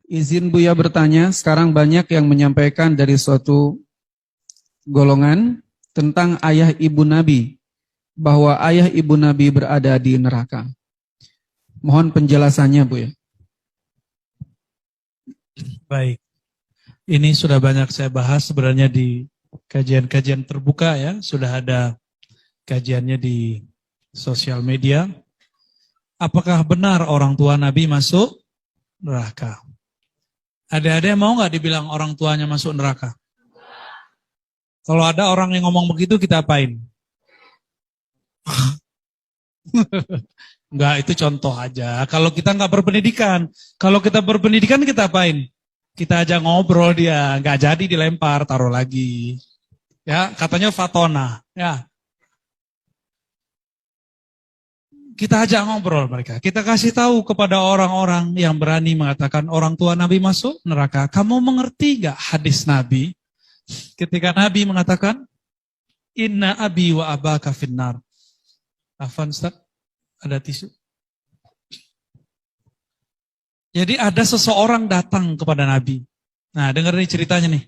Izin Buya bertanya, sekarang banyak yang menyampaikan dari suatu golongan tentang ayah ibu Nabi, bahwa ayah ibu Nabi berada di neraka. Mohon penjelasannya, Buya. Baik, ini sudah banyak saya bahas sebenarnya di kajian-kajian terbuka ya, sudah ada kajiannya di sosial media. Apakah benar orang tua Nabi masuk neraka? Ada mau nggak dibilang orang tuanya masuk neraka? Kalau ada orang yang ngomong begitu, kita apain? Enggak, itu contoh aja. Kalau kita nggak berpendidikan, kalau kita berpendidikan kita apain? Kita aja ngobrol dia, nggak jadi dilempar, taruh lagi. Ya, katanya fatona. Ya, kita ajak ngobrol mereka. Kita kasih tahu kepada orang-orang yang berani mengatakan orang tua Nabi masuk neraka. Kamu mengerti gak hadis Nabi? Ketika Nabi mengatakan, Inna abi wa abaka finnar. Afan Ustaz, ada tisu. Jadi ada seseorang datang kepada Nabi. Nah, dengar nih ceritanya nih.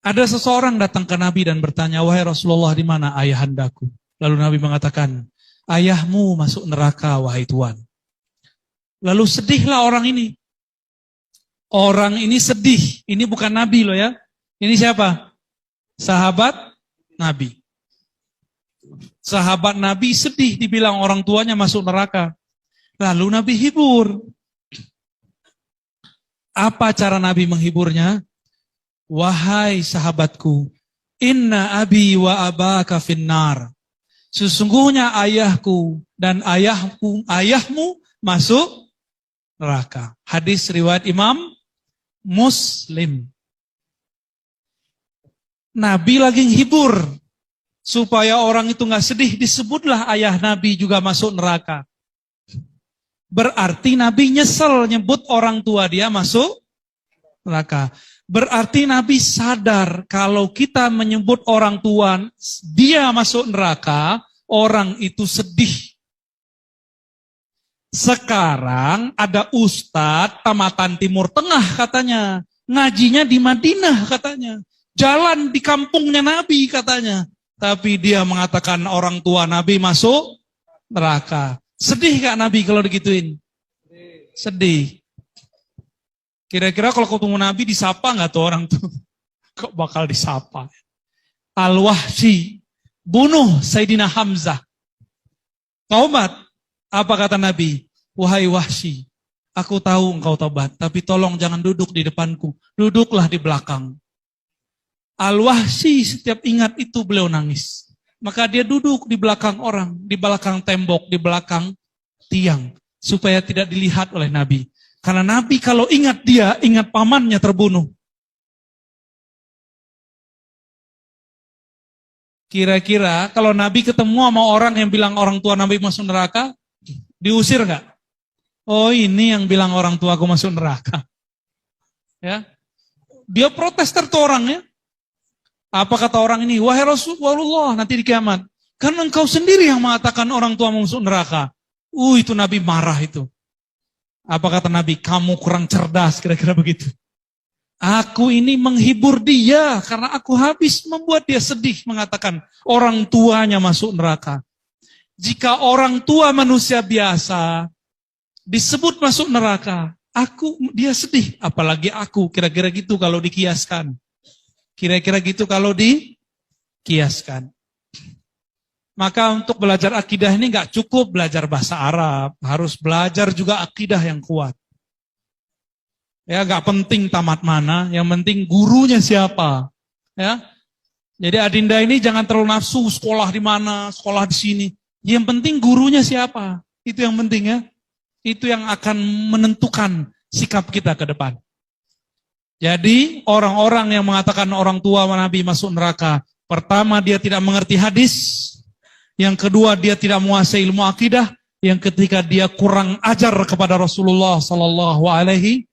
Ada seseorang datang ke Nabi dan bertanya, wahai Rasulullah, di mana ayahandaku? Lalu Nabi mengatakan, ayahmu masuk neraka, wahai Tuhan. Lalu sedihlah orang ini. Orang ini sedih. Ini bukan Nabi loh ya. Ini siapa? Sahabat Nabi. Sahabat Nabi sedih dibilang orang tuanya masuk neraka. Lalu Nabi hibur. Apa cara Nabi menghiburnya? Wahai sahabatku, inna abi wa abaka finnar. Sesungguhnya ayahku dan ayahmu masuk neraka. Hadis riwayat Imam Muslim. Nabi lagi hibur supaya orang itu nggak sedih, disebutlah ayah Nabi juga masuk neraka. Berarti Nabi nyesel nyebut orang tua dia masuk neraka. Berarti Nabi sadar kalau kita menyebut orang tua dia masuk neraka, orang itu sedih. Sekarang ada ustadz tamatan Timur Tengah katanya, ngajinya di Madinah katanya, jalan di kampungnya Nabi katanya, tapi dia mengatakan orang tua Nabi masuk neraka. Sedih gak Nabi kalau digituin? Sedih. Kira-kira kalau ketemu Nabi disapa nggak tuh orang tuh? Kok bakal disapa? Al-Wahsy bunuh Sayyidina Hamzah. Taubat. Apa kata Nabi? Wahai Wahsy, aku tahu engkau taubat, tapi tolong jangan duduk di depanku. Duduklah di belakang. Al-Wahsy setiap ingat itu beliau nangis. Maka dia duduk di belakang orang, di belakang tembok, di belakang tiang, supaya tidak dilihat oleh Nabi. Karena Nabi kalau ingat dia, ingat pamannya terbunuh. Kira-kira kalau Nabi ketemu sama orang yang bilang orang tua Nabi masuk neraka, diusir nggak? Oh, ini yang bilang orang tua aku masuk neraka. Ya, dia protes tuh orangnya. Apa kata orang ini? Wahai Rasulullah, nanti di kiamat, kan engkau sendiri yang mengatakan orang tua masuk neraka. Itu Nabi marah itu. Apa kata Nabi? Kamu kurang cerdas, kira-kira begitu. Aku ini menghibur dia karena aku habis membuat dia sedih mengatakan orang tuanya masuk neraka. Jika orang tua manusia biasa disebut masuk neraka, dia sedih, apalagi aku, kira-kira gitu kalau dikiaskan. Kira-kira gitu kalau dikiaskan. Maka untuk belajar akidah ini nggak cukup belajar bahasa Arab, harus belajar juga akidah yang kuat. Ya, nggak penting tamat mana, yang penting gurunya siapa. Ya, jadi Adinda ini jangan terlalu nafsu sekolah di mana, sekolah di sini. Yang penting gurunya siapa, itu yang penting ya. Itu yang akan menentukan sikap kita ke depan. Jadi orang-orang yang mengatakan orang tua Nabi masuk neraka, pertama dia tidak mengerti hadis. Yang kedua, dia tidak menguasai ilmu akidah. Yang ketiga, dia kurang ajar kepada Rasulullah Sallallahu Alaihi